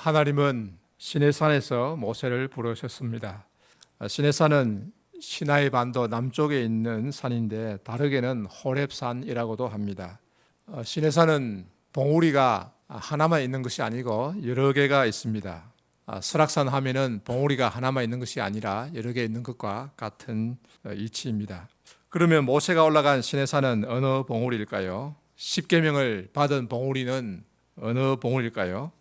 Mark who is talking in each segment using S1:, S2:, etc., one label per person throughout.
S1: 하나님은 시내산에서 모세를 부르셨습니다. 시내산은 시나이 반도 남쪽에 있는 산인데 다르게는 호렙산이라고도 합니다. 시내산은 봉우리가 하나만 있는 것이 아니고 여러 개가 있습니다. 설악산 하면은 봉우리가 하나만 있는 것이 아니라 여러 개 있는 것과 같은 이치입니다. 그러면 모세가 올라간 시내산은 어느 봉우리일까요? 십계명을 받은 봉우리는 어느 봉우리일까요?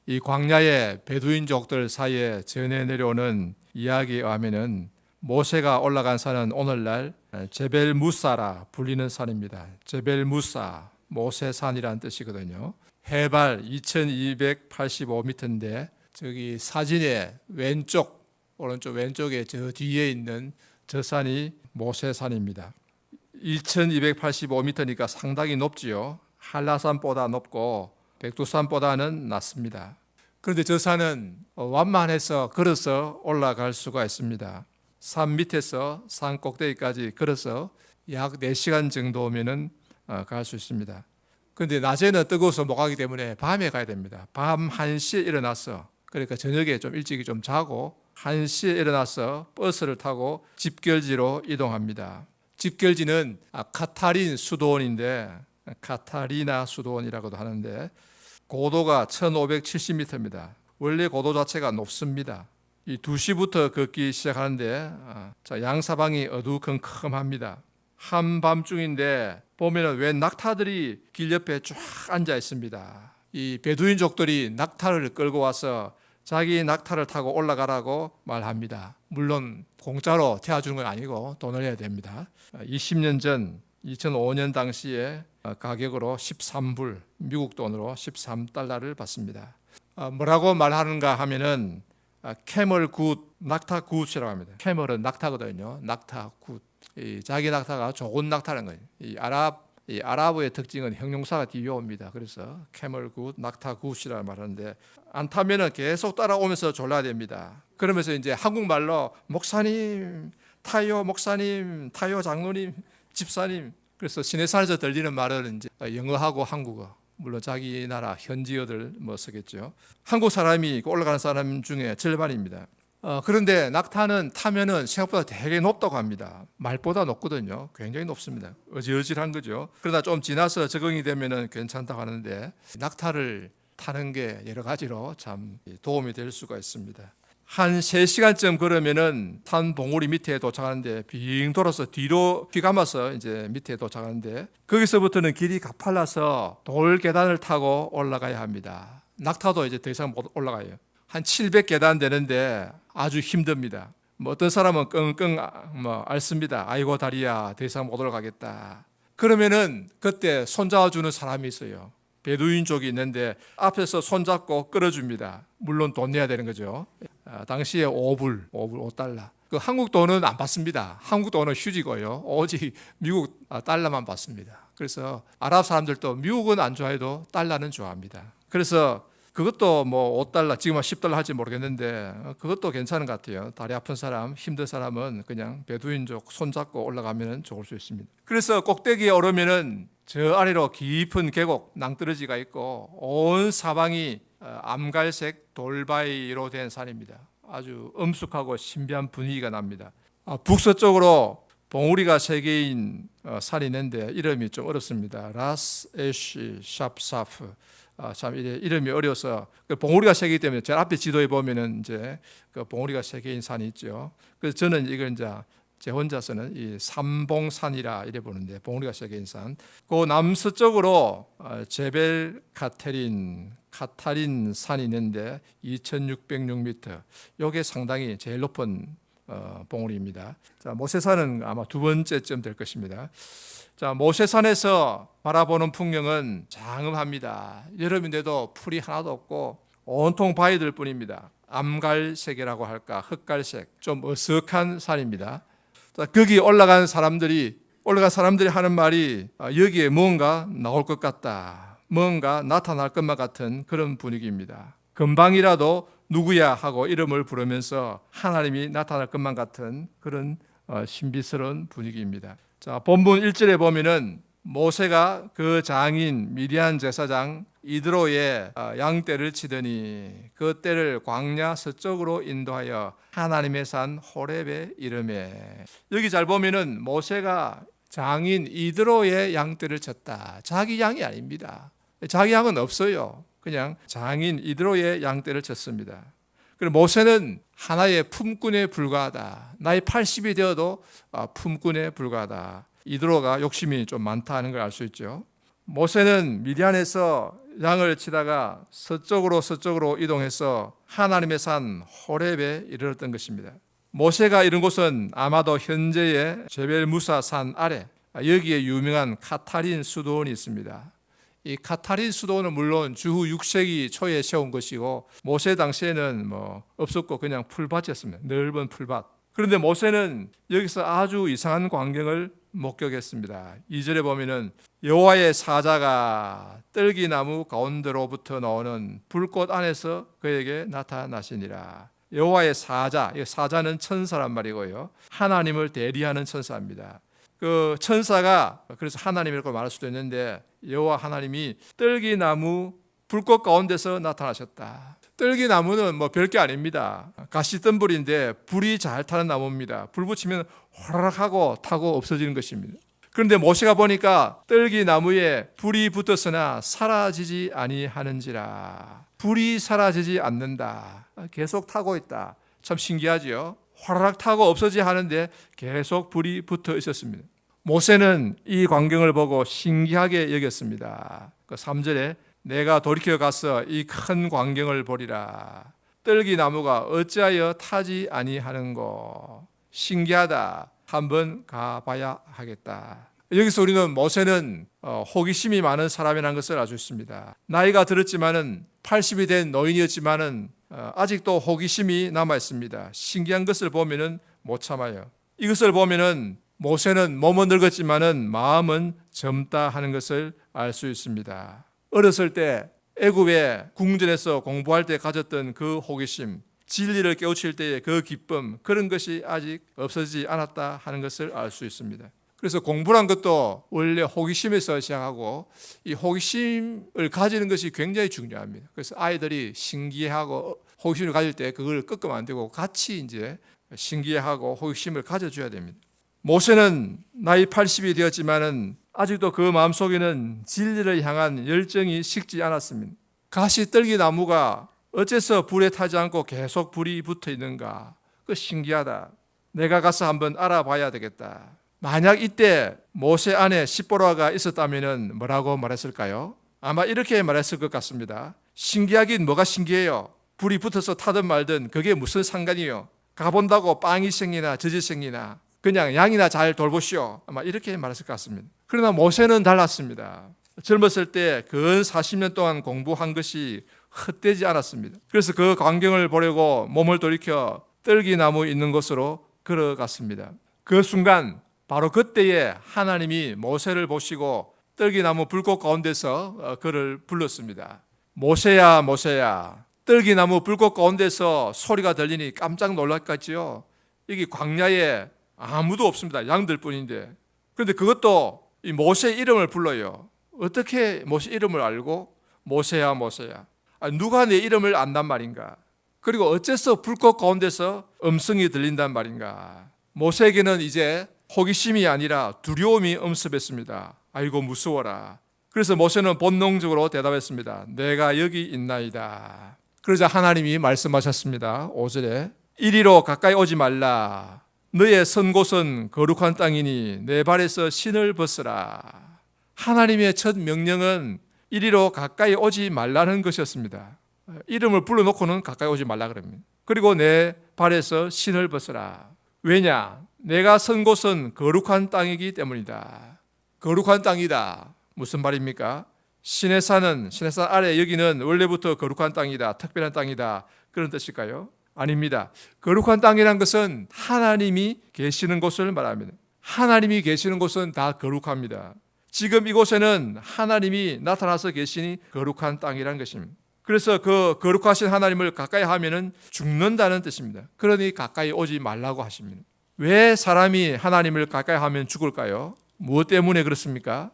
S1: 이 광야의 베두인족들 사이에 전해 내려오는 이야기에 의하면은 모세가 올라간 산은 오늘날 제벨 무사라 불리는 산입니다. 제벨 무사, 모세산이라는 뜻이거든요. 해발 2285m인데 저기 사진의 왼쪽, 오른쪽 왼쪽에 저 뒤에 있는 저 산이 모세산입니다. 2285m니까 상당히 높지요. 한라산보다 높고 백두산보다는 낮습니다. 그런데 저 산은 완만해서 걸어서 올라갈 수가 있습니다. 산 밑에서 산 꼭대기까지 걸어서 약 4시간 정도면 갈 수 있습니다. 그런데 낮에는 뜨거워서 못 가기 때문에 밤에 가야 됩니다. 밤 1시에 일어나서, 그러니까 저녁에 좀 일찍이 좀 자고 1시에 일어나서 버스를 타고 집결지로 이동합니다. 집결지는 카타린 수도원인데, 카타리나 수도원이라고도 하는데 고도가 1570m입니다. 원래 고도 자체가 높습니다. 이 2시부터 걷기 시작하는데 양사방이 어두컴컴합니다. 한밤중인데 보면은 웬 낙타들이 길 옆에 쫙 앉아 있습니다. 이 베두인족들이 낙타를 끌고 와서 자기 낙타를 타고 올라가라고 말합니다. 물론 공짜로 태워주는 건 아니고 돈을 내야 됩니다. 20년 전 2005년 당시에 가격으로 13불, 미국 돈으로 13달러를 받습니다. 뭐라고 말하는가 하면은 캐멀 굿, 낙타 굿이라고 합니다. 캐멀은 낙타거든요. 낙타 굿. 자기 낙타가 좋은 낙타라는 거예요. 이 아랍의 특징은 형용사가 뒤에 옵니다. 그래서 캐멀 굿, 낙타 굿이라고 말하는데 안 타면은 계속 따라오면서 졸라야 됩니다. 그러면서 이제 한국말로 목사님 타요, 목사님 타요, 장로님, 집사님. 그래서 시내산에서 들리는 말은 이제 영어하고 한국어. 물론 자기 나라 현지어들 쓰겠죠. 한국 사람이 올라가는 사람 중에 절반입니다. 그런데 낙타는 타면은 생각보다 되게 높다고 합니다. 말보다 높거든요. 굉장히 높습니다. 어지러질한 거죠. 그러나 좀 지나서 적응이 되면은 괜찮다고 하는데 낙타를 타는 게 여러 가지로 참 도움이 될 수가 있습니다. 한 3시간쯤 걸으면은 산 봉우리 밑에 도착하는데 빙 돌아서 뒤로 휘감아서 이제 밑에 도착하는데 거기서부터는 길이 가팔라서 돌 계단을 타고 올라가야 합니다. 낙타도 이제 더 이상 못 올라가요. 한 700계단 되는데 아주 힘듭니다. 어떤 사람은 끙끙 앓습니다. 아이고 다리야, 더 이상 못 올라가겠다. 그러면은 그때 손잡아주는 사람이 있어요. 베두인족이 있는데 앞에서 손잡고 끌어줍니다. 물론 돈 내야 되는 거죠. 당시에 5달러. 그 한국 돈은 안 받습니다. 한국 돈은 휴지고요. 오직 미국 달러만 받습니다. 그래서 아랍 사람들도 미국은 안 좋아해도 달러는 좋아합니다. 그래서 그것도 5달러, 지금은 10달러 할지 모르겠는데 그것도 괜찮은 것 같아요. 다리 아픈 사람, 힘든 사람은 그냥 베두인족 손잡고 올라가면 좋을 수 있습니다. 그래서 꼭대기에 오르면은 저 아래로 깊은 계곡, 낭떠러지가 있고 온 사방이 암갈색 돌바위로 된 산입니다. 아주 엄숙하고 신비한 분위기가 납니다. 북서쪽으로 봉우리가 3개인 산이 있는데 이름이 좀 어렵습니다. 라스 에쉬 샵사프. 참 이름이 어려서 봉우리가 3개이기 때문에 제 앞에 지도에 보면은 이제 그 봉우리가 3개인 산이 있죠. 그래서 저는 이걸 이제 제 혼자서는 이 삼봉산이라 이래 보는데 봉우리가 3개인 산. 그 남서쪽으로 제벨 카타린 산이 있는데 2606m. 이게 상당히 제일 높은 봉우리입니다. 자, 모세산은 아마 2번째쯤 될 것입니다. 자, 모세산에서 바라보는 풍경은 장엄합니다. 여름인데도 풀이 하나도 없고 온통 바위들 뿐입니다. 암갈색이라고 할까, 흑갈색, 좀 어석한 산입니다. 자, 거기 올라간 사람들이 하는 말이 여기에 뭔가 나올 것 같다, 뭔가 나타날 것만 같은 그런 분위기입니다. 금방이라도 누구야 하고 이름을 부르면서 하나님이 나타날 것만 같은 그런 신비스러운 분위기입니다. 자, 본문 1절에 보면은 모세가 그 장인 미디안 제사장 이드로의 양떼를 치더니 그 떼를 광야 서쪽으로 인도하여 하나님의 산 호렙에 이르매. 여기 잘 보면은 모세가 장인 이드로의 양떼를 쳤다. 자기 양이 아닙니다. 자기 양은 없어요. 그냥 장인 이드로의 양떼를 쳤습니다. 그리고 모세는 하나의 품꾼에 불과하다. 나이 80이 되어도 품꾼에 불과하다. 이드로가 욕심이 좀 많다는 걸 알 수 있죠. 모세는 미디안에서 양을 치다가 서쪽으로 이동해서 하나님의 산 호렙에 이르렀던 것입니다. 모세가 이른 곳은 아마도 현재의 제벨 무사 산 아래, 여기에 유명한 카타린 수도원이 있습니다. 이 카타린 수도원은 물론 주후 6세기 초에 세운 것이고 모세 당시에는 없었고 그냥 풀밭이었습니다. 넓은 풀밭. 그런데 모세는 여기서 아주 이상한 광경을 목격했습니다. 2절에 보면은 여호와의 사자가 떨기나무 가운데로부터 나오는 불꽃 안에서 그에게 나타나시니라. 여호와의 사자, 이 사자는 천사란 말이고요. 하나님을 대리하는 천사입니다. 그 천사가 그래서 하나님이라고 말할 수도 있는데 여호와 하나님이 떨기나무 불꽃 가운데서 나타나셨다. 떨기나무는 별게 아닙니다. 가시덤불인데 불이 잘 타는 나무입니다. 불 붙이면 호라락 하고 타고 없어지는 것입니다. 그런데 모세가 보니까 떨기나무에 불이 붙었으나 사라지지 아니하는지라. 불이 사라지지 않는다. 계속 타고 있다. 참 신기하지요. 호라락 타고 없어지지 하는데 계속 불이 붙어 있었습니다. 모세는 이 광경을 보고 신기하게 여겼습니다. 그 3절에 내가 돌이켜 가서 이 큰 광경을 보리라. 떨기나무가 어찌하여 타지 아니하는고. 신기하다. 한번 가봐야 하겠다. 여기서 우리는 모세는 호기심이 많은 사람이라는 것을 알 수 있습니다. 나이가 들었지만은 80이 된 노인이었지만은 아직도 호기심이 남아 있습니다. 신기한 것을 보면은 못 참아요. 이것을 보면은 모세는 몸은 늙었지만은 마음은 젊다 하는 것을 알 수 있습니다. 어렸을 때 애굽의 궁전에서 공부할 때 가졌던 그 호기심, 진리를 깨우칠 때의 그 기쁨, 그런 것이 아직 없어지지 않았다 하는 것을 알 수 있습니다. 그래서 공부란 것도 원래 호기심에서 시작하고 이 호기심을 가지는 것이 굉장히 중요합니다. 그래서 아이들이 신기해하고 호기심을 가질 때 그걸 꺾으면 안 되고 같이 이제 신기해하고 호기심을 가져줘야 됩니다. 모세는 나이 80이 되었지만은 아직도 그 마음속에는 진리를 향한 열정이 식지 않았습니다. 가시떨기 나무가 어째서 불에 타지 않고 계속 불이 붙어 있는가? 그 신기하다. 내가 가서 한번 알아봐야 되겠다. 만약 이때 모세 안에 십보라가 있었다면 뭐라고 말했을까요? 아마 이렇게 말했을 것 같습니다. 신기하긴 뭐가 신기해요? 불이 붙어서 타든 말든 그게 무슨 상관이요? 가본다고 빵이 생기나 젖이 생기나 그냥 양이나 잘 돌보시오. 아마 이렇게 말했을 것 같습니다. 그러나 모세는 달랐습니다. 젊었을 때 근 40년 동안 공부한 것이 헛되지 않았습니다. 그래서 그 광경을 보려고 몸을 돌이켜 떨기나무 있는 곳으로 걸어갔습니다. 그 순간 바로 그때에 하나님이 모세를 보시고 떨기나무 불꽃 가운데서 그를 불렀습니다. 모세야 모세야. 떨기나무 불꽃 가운데서 소리가 들리니 깜짝 놀랐겠지요. 여기 광야에 아무도 없습니다. 양들 뿐인데. 그런데 그것도 이 모세 이름을 불러요. 어떻게 모세 이름을 알고 모세야 모세야. 누가 내 이름을 안단 말인가? 그리고 어째서 불꽃 가운데서 음성이 들린단 말인가? 모세에게는 이제 호기심이 아니라 두려움이 엄습했습니다. 아이고 무서워라. 그래서 모세는 본능적으로 대답했습니다. 내가 여기 있나이다. 그러자 하나님이 말씀하셨습니다. 5절에 이리로 가까이 오지 말라. 너의 선 곳은 거룩한 땅이니 내 발에서 신을 벗으라. 하나님의 첫 명령은 이리로 가까이 오지 말라는 것이었습니다. 이름을 불러놓고는 가까이 오지 말라 그럽니다. 그리고 내 발에서 신을 벗으라. 왜냐? 내가 선 곳은 거룩한 땅이기 때문이다. 거룩한 땅이다. 무슨 말입니까? 시내산 아래 여기는 원래부터 거룩한 땅이다. 특별한 땅이다. 그런 뜻일까요? 아닙니다. 거룩한 땅이란 것은 하나님이 계시는 곳을 말합니다. 하나님이 계시는 곳은 다 거룩합니다. 지금 이곳에는 하나님이 나타나서 계시니 거룩한 땅이라는 것입니다. 그래서 그 거룩하신 하나님을 가까이 하면은 죽는다는 뜻입니다. 그러니 가까이 오지 말라고 하십니다. 왜 사람이 하나님을 가까이 하면 죽을까요? 무엇 때문에 그렇습니까?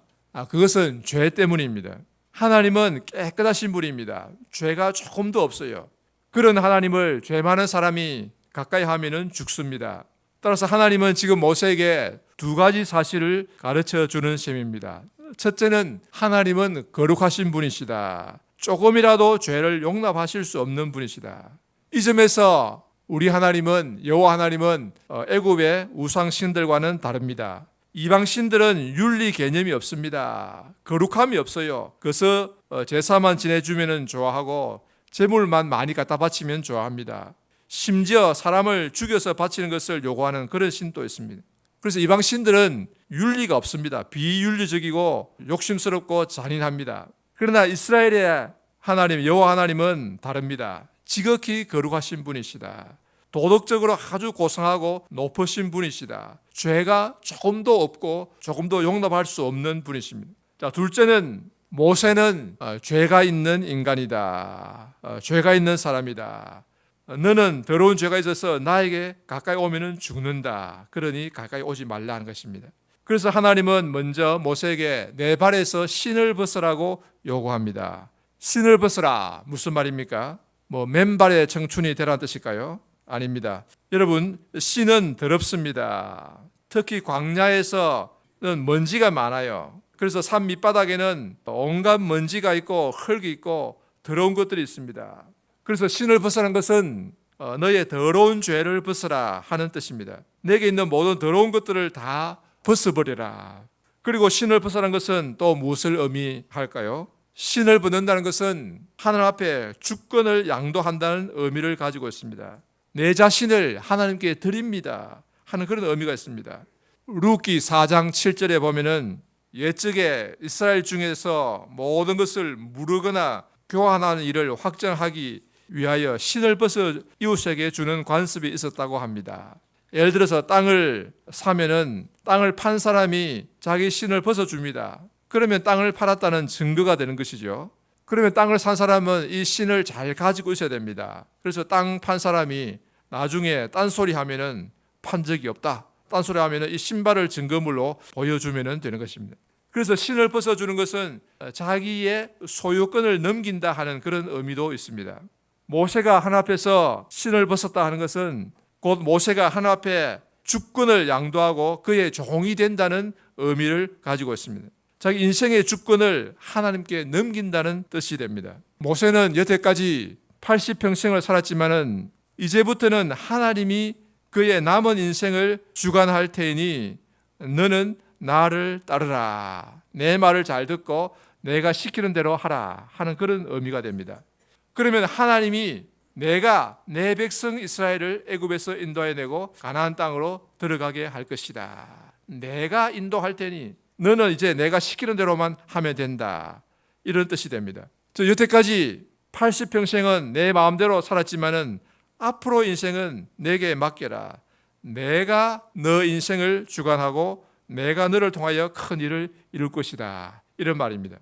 S1: 그것은 죄 때문입니다. 하나님은 깨끗하신 분입니다. 죄가 조금도 없어요. 그런 하나님을 죄 많은 사람이 가까이 하면은 죽습니다. 따라서 하나님은 지금 모세에게 두 가지 사실을 가르쳐 주는 셈입니다. 첫째는 하나님은 거룩하신 분이시다. 조금이라도 죄를 용납하실 수 없는 분이시다. 이 점에서 우리 하나님은, 여호와 하나님은 애굽의 우상 신들과는 다릅니다. 이방 신들은 윤리 개념이 없습니다. 거룩함이 없어요. 그래서 제사만 지내주면 좋아하고 제물만 많이 갖다 바치면 좋아합니다. 심지어 사람을 죽여서 바치는 것을 요구하는 그런 신도 있습니다. 그래서 이방 신들은 윤리가 없습니다. 비윤리적이고 욕심스럽고 잔인합니다. 그러나 이스라엘의 하나님, 여호와 하나님은 다릅니다. 지극히 거룩하신 분이시다. 도덕적으로 아주 고상하고 높으신 분이시다. 죄가 조금도 없고 조금도 용납할 수 없는 분이십니다. 자, 둘째는 모세는 죄가 있는 인간이다. 죄가 있는 사람이다. 너는 더러운 죄가 있어서 나에게 가까이 오면 죽는다. 그러니 가까이 오지 말라는 것입니다. 그래서 하나님은 먼저 모세에게 내 발에서 신을 벗으라고 요구합니다. 신을 벗으라. 무슨 말입니까? 맨발의 청춘이 되라는 뜻일까요? 아닙니다. 여러분, 신은 더럽습니다. 특히 광야에서는 먼지가 많아요. 그래서 산 밑바닥에는 온갖 먼지가 있고 흙이 있고 더러운 것들이 있습니다. 그래서 신을 벗으라는 것은 너의 더러운 죄를 벗으라 하는 뜻입니다. 내게 있는 모든 더러운 것들을 다 벗어버려라. 그리고 신을 벗으라는 것은 또 무엇을 의미할까요? 신을 벗는다는 것은 하나님 앞에 주권을 양도한다는 의미를 가지고 있습니다. 내 자신을 하나님께 드립니다 하는 그런 의미가 있습니다. 룻기 4장 7절에 보면은 옛적에 이스라엘 중에서 모든 것을 무르거나 교환하는 일을 확정하기 위하여 신을 벗어 이웃에게 주는 관습이 있었다고 합니다. 예를 들어서 땅을 사면은 땅을 판 사람이 자기 신을 벗어 줍니다. 그러면 땅을 팔았다는 증거가 되는 것이죠. 그러면 땅을 산 사람은 이 신을 잘 가지고 있어야 됩니다. 그래서 땅 판 사람이 나중에 딴소리 하면은 판 적이 없다. 딴소리 하면은 이 신발을 증거물로 보여주면 되는 것입니다. 그래서 신을 벗어주는 것은 자기의 소유권을 넘긴다 하는 그런 의미도 있습니다. 모세가 하나님 앞에서 신을 벗었다 하는 것은 곧 모세가 하나님 앞에 주권을 양도하고 그의 종이 된다는 의미를 가지고 있습니다. 자기 인생의 주권을 하나님께 넘긴다는 뜻이 됩니다. 모세는 여태까지 80평생을 살았지만은 이제부터는 하나님이 그의 남은 인생을 주관할 테니 너는 나를 따르라. 내 말을 잘 듣고 내가 시키는 대로 하라 하는 그런 의미가 됩니다. 그러면 하나님이 내가 내 백성 이스라엘을 애굽에서 인도해내고 가나안 땅으로 들어가게 할 것이다. 내가 인도할 테니 너는 이제 내가 시키는 대로만 하면 된다. 이런 뜻이 됩니다. 저 여태까지 80평생은 내 마음대로 살았지만은 앞으로 인생은 내게 맡겨라. 내가 너 인생을 주관하고 내가 너를 통하여 큰 일을 이룰 것이다. 이런 말입니다.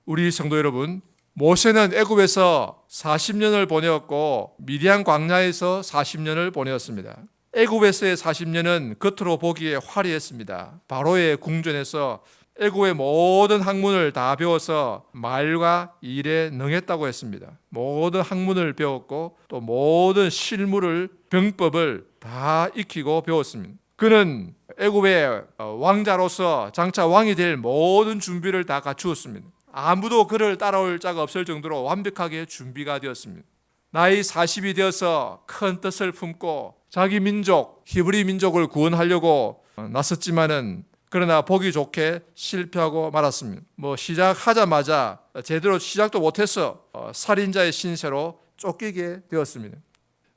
S1: 우리 성도 여러분, 모세는 애굽에서 40년을 보내었고 미디안 광야에서 40년을 보내었습니다. 애굽에서의 40년은 겉으로 보기에 화려했습니다. 바로의 궁전에서 애굽의 모든 학문을 다 배워서 말과 일에 능했다고 했습니다. 모든 학문을 배웠고 또 모든 실무를, 병법을 다 익히고 배웠습니다. 그는 애굽의 왕자로서 장차 왕이 될 모든 준비를 다 갖추었습니다. 아무도 그를 따라올 자가 없을 정도로 완벽하게 준비가 되었습니다. 나이 40이 되어서 큰 뜻을 품고 자기 민족, 히브리 민족을 구원하려고 나섰지만은 그러나 보기 좋게 실패하고 말았습니다. 시작하자마자 제대로 시작도 못해서 살인자의 신세로 쫓기게 되었습니다.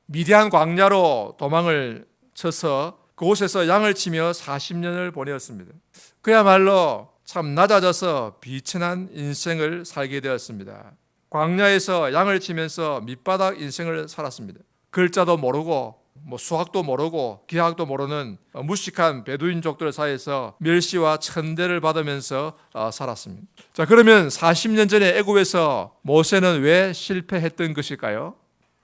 S1: 미디안 광야로 도망을 쳐서 그곳에서 양을 치며 40년을 보내었습니다. 그야말로 참 낮아져서 비천한 인생을 살게 되었습니다. 광야에서 양을 치면서 밑바닥 인생을 살았습니다. 글자도 모르고 수학도 모르고 기하학도 모르는 무식한 베두인족들 사이에서 멸시와 천대를 받으면서 살았습니다. 자, 그러면 40년 전에 애굽에서 모세는 왜 실패했던 것일까요?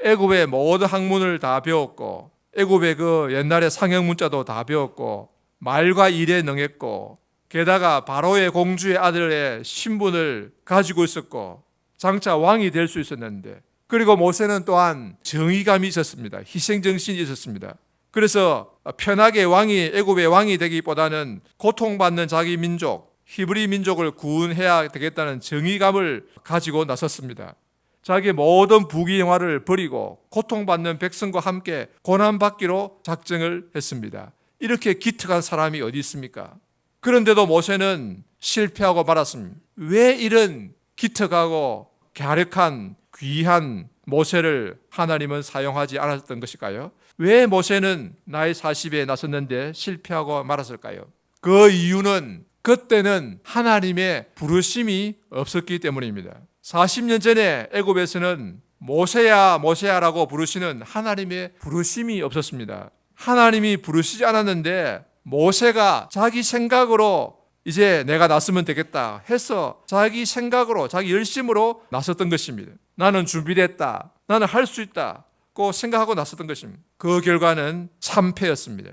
S1: 애굽의 모든 학문을 다 배웠고 애굽의 그 옛날의 상형 문자도 다 배웠고 말과 일에 능했고 게다가 바로의 공주의 아들의 신분을 가지고 있었고 장차 왕이 될 수 있었는데, 그리고 모세는 또한 정의감이 있었습니다. 희생정신이 있었습니다. 그래서 편하게 애굽의 왕이 되기보다는 고통받는 자기 민족, 히브리 민족을 구원해야 되겠다는 정의감을 가지고 나섰습니다. 자기 모든 부귀영화를 버리고 고통받는 백성과 함께 고난받기로 작정을 했습니다. 이렇게 기특한 사람이 어디 있습니까? 그런데도 모세는 실패하고 말았습니다. 왜 이런 기특하고 갸륵한 귀한 모세를 하나님은 사용하지 않았던 것일까요? 왜 모세는 나이 40에 나섰는데 실패하고 말았을까요? 그 이유는 그때는 하나님의 부르심이 없었기 때문입니다. 40년 전에 애굽에서는 모세야 모세야라고 부르시는 하나님의 부르심이 없었습니다. 하나님이 부르시지 않았는데 모세가 자기 생각으로 이제 내가 나서면 되겠다 해서 자기 생각으로 자기 열심으로 나섰던 것입니다. 나는 준비됐다, 나는 할 수 있다고 생각하고 나섰던 것입니다. 그 결과는 참패였습니다.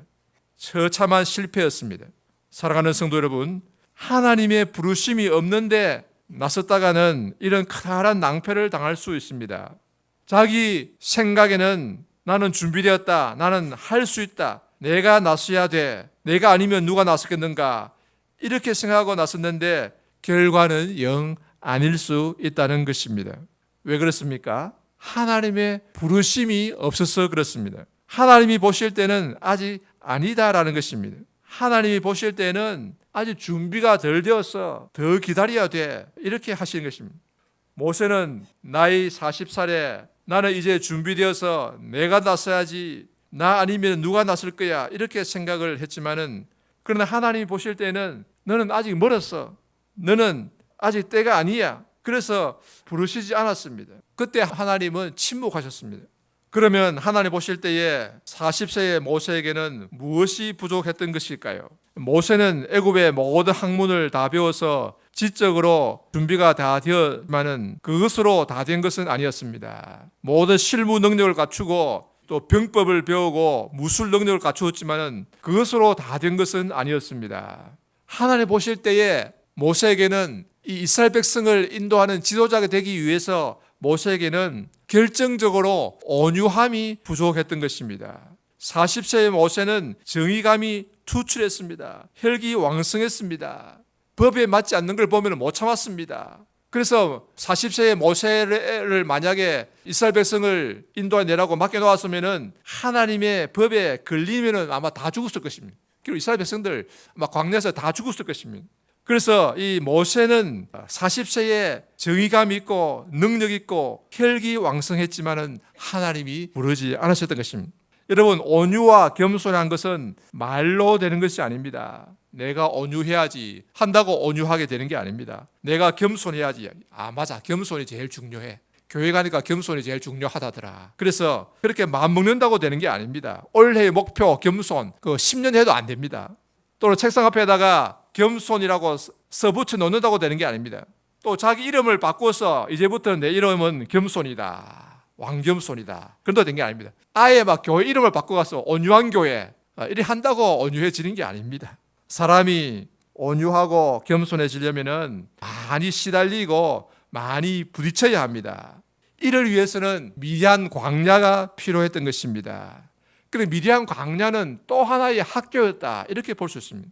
S1: 처참한 실패였습니다. 사랑하는 성도 여러분, 하나님의 부르심이 없는데 나섰다가는 이런 커다란 낭패를 당할 수 있습니다. 자기 생각에는 나는 준비되었다, 나는 할 수 있다, 내가 나서야 돼, 내가 아니면 누가 나서겠는가, 이렇게 생각하고 나섰는데 결과는 영 아닐 수 있다는 것입니다. 왜 그렇습니까? 하나님의 부르심이 없어서 그렇습니다. 하나님이 보실 때는 아직 아니다라는 것입니다. 하나님이 보실 때는 아직 준비가 덜 되어서 더 기다려야 돼, 이렇게 하시는 것입니다. 모세는 나이 40살에 나는 이제 준비되어서 내가 나서야지, 나 아니면 누가 나설 거야, 이렇게 생각을 했지만은, 그러나 하나님이 보실 때는 너는 아직 멀었어, 너는 아직 때가 아니야, 그래서 부르시지 않았습니다. 그때 하나님은 침묵하셨습니다. 그러면 하나님 보실 때에 40세의 모세에게는 무엇이 부족했던 것일까요? 모세는 애굽의 모든 학문을 다 배워서 지적으로 준비가 다 되었지만은 그것으로 다 된 것은 아니었습니다. 모든 실무 능력을 갖추고 또 병법을 배우고 무술 능력을 갖추었지만은 그것으로 다 된 것은 아니었습니다. 하나님 보실 때에 모세에게는 이 이스라엘 백성을 인도하는 지도자가 되기 위해서 모세에게는 결정적으로 온유함이 부족했던 것입니다. 40세의 모세는 정의감이 투출했습니다. 혈기왕성했습니다. 법에 맞지 않는 걸 보면 못 참았습니다. 그래서 40세의 모세를 만약에 이스라엘 백성을 인도해내라고 맡겨놓았으면 하나님의 법에 걸리면 아마 다 죽었을 것입니다. 그리고 이스라엘 백성들 아마 광야에서 다 죽었을 것입니다. 그래서 이 모세는 40세에 정의감 있고 능력 있고 혈기왕성했지만은 하나님이 부르지 않으셨던 것입니다. 여러분, 온유와 겸손한 것은 말로 되는 것이 아닙니다. 내가 온유해야지 한다고 온유하게 되는 게 아닙니다. 내가 겸손해야지. 맞아, 겸손이 제일 중요해. 교회 가니까 겸손이 제일 중요하다더라. 그래서 그렇게 마음먹는다고 되는 게 아닙니다. 올해의 목표 겸손, 10년 해도 안 됩니다. 또는 책상 앞에다가 겸손이라고 써붙여 놓는다고 되는 게 아닙니다. 또 자기 이름을 바꿔서 이제부터는 내 이름은 겸손이다, 왕겸손이다, 그런다 된 게 아닙니다. 아예 막 교회 이름을 바꿔가서 온유한 교회 이리 한다고 온유해지는 게 아닙니다. 사람이 온유하고 겸손해지려면은 많이 시달리고 많이 부딪혀야 합니다. 이를 위해서는 미디안 광야가 필요했던 것입니다. 그런데 미디안 광야는 또 하나의 학교였다, 이렇게 볼 수 있습니다.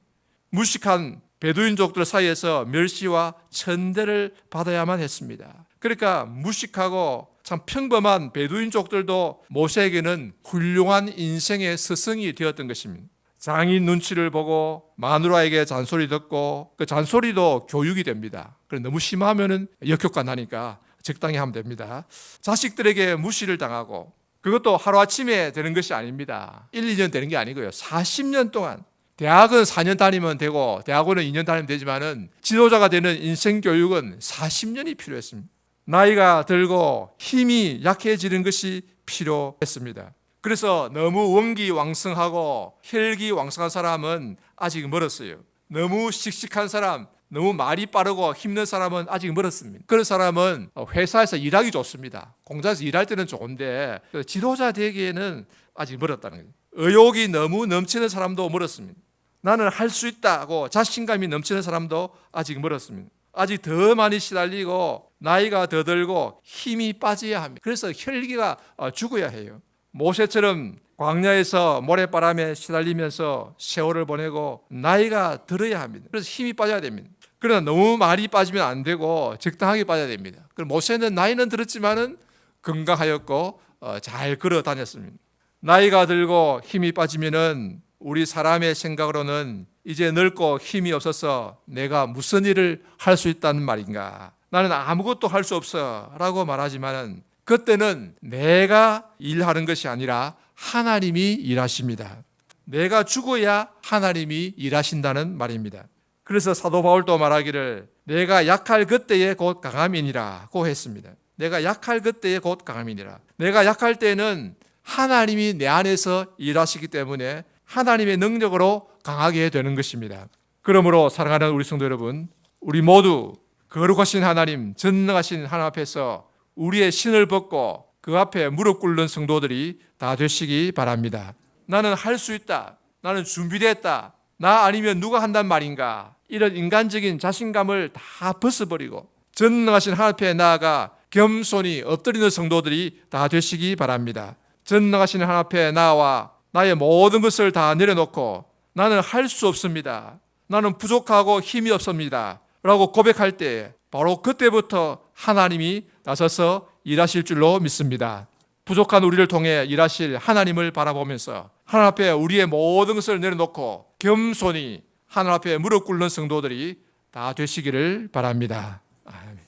S1: 무식한 베두인족들 사이에서 멸시와 천대를 받아야만 했습니다. 그러니까 무식하고 참 평범한 베두인족들도 모세에게는 훌륭한 인생의 스승이 되었던 것입니다. 장인 눈치를 보고 마누라에게 잔소리 듣고 그 잔소리도 교육이 됩니다. 너무 심하면 역효과 나니까 적당히 하면 됩니다. 자식들에게 무시를 당하고, 그것도 하루아침에 되는 것이 아닙니다. 1, 2년 되는 게 아니고요. 40년 동안. 대학은 4년 다니면 되고 대학원은 2년 다니면 되지만은 지도자가 되는 인생 교육은 40년이 필요했습니다. 나이가 들고 힘이 약해지는 것이 필요했습니다. 그래서 너무 원기왕성하고 혈기왕성한 사람은 아직 멀었어요. 너무 씩씩한 사람, 너무 말이 빠르고 힘든 사람은 아직 멀었습니다. 그런 사람은 회사에서 일하기 좋습니다. 공장에서 일할 때는 좋은데 지도자 되기에는 아직 멀었다는 거예요. 의욕이 너무 넘치는 사람도 멀었습니다. 나는 할 수 있다고 자신감이 넘치는 사람도 아직 멀었습니다. 아직 더 많이 시달리고 나이가 더 들고 힘이 빠져야 합니다. 그래서 혈기가 죽어야 해요. 모세처럼 광야에서 모래바람에 시달리면서 세월을 보내고 나이가 들어야 합니다. 그래서 힘이 빠져야 됩니다. 그러나 너무 많이 빠지면 안 되고 적당하게 빠져야 됩니다. 모세는 나이는 들었지만은 건강하였고 잘 걸어 다녔습니다. 나이가 들고 힘이 빠지면은 우리 사람의 생각으로는 이제 늙고 힘이 없어서 내가 무슨 일을 할 수 있다는 말인가? 나는 아무것도 할 수 없어 라고 말하지만은 그때는 내가 일하는 것이 아니라 하나님이 일하십니다. 내가 죽어야 하나님이 일하신다는 말입니다. 그래서 사도 바울도 말하기를 내가 약할 그때에 곧 강함이니라고 했습니다. 내가 약할 그때에 곧 강함이니라. 내가 약할 때는 하나님이 내 안에서 일하시기 때문에 하나님의 능력으로 강하게 되는 것입니다. 그러므로 사랑하는 우리 성도 여러분, 우리 모두 거룩하신 하나님, 전능하신 하나님 앞에서 우리의 신을 벗고 그 앞에 무릎 꿇는 성도들이 다 되시기 바랍니다. 나는 할 수 있다. 나는 준비됐다. 나 아니면 누가 한단 말인가. 이런 인간적인 자신감을 다 벗어버리고 전능하신 하나님 앞에 나아가 겸손히 엎드리는 성도들이 다 되시기 바랍니다. 전능하신 하나님 앞에 나와 나의 모든 것을 다 내려놓고 나는 할 수 없습니다. 나는 부족하고 힘이 없습니다. 라고 고백할 때 바로 그때부터 하나님이 나서서 일하실 줄로 믿습니다. 부족한 우리를 통해 일하실 하나님을 바라보면서 하나님 앞에 우리의 모든 것을 내려놓고 겸손히 하나님 앞에 무릎 꿇는 성도들이 다 되시기를 바랍니다. 아멘.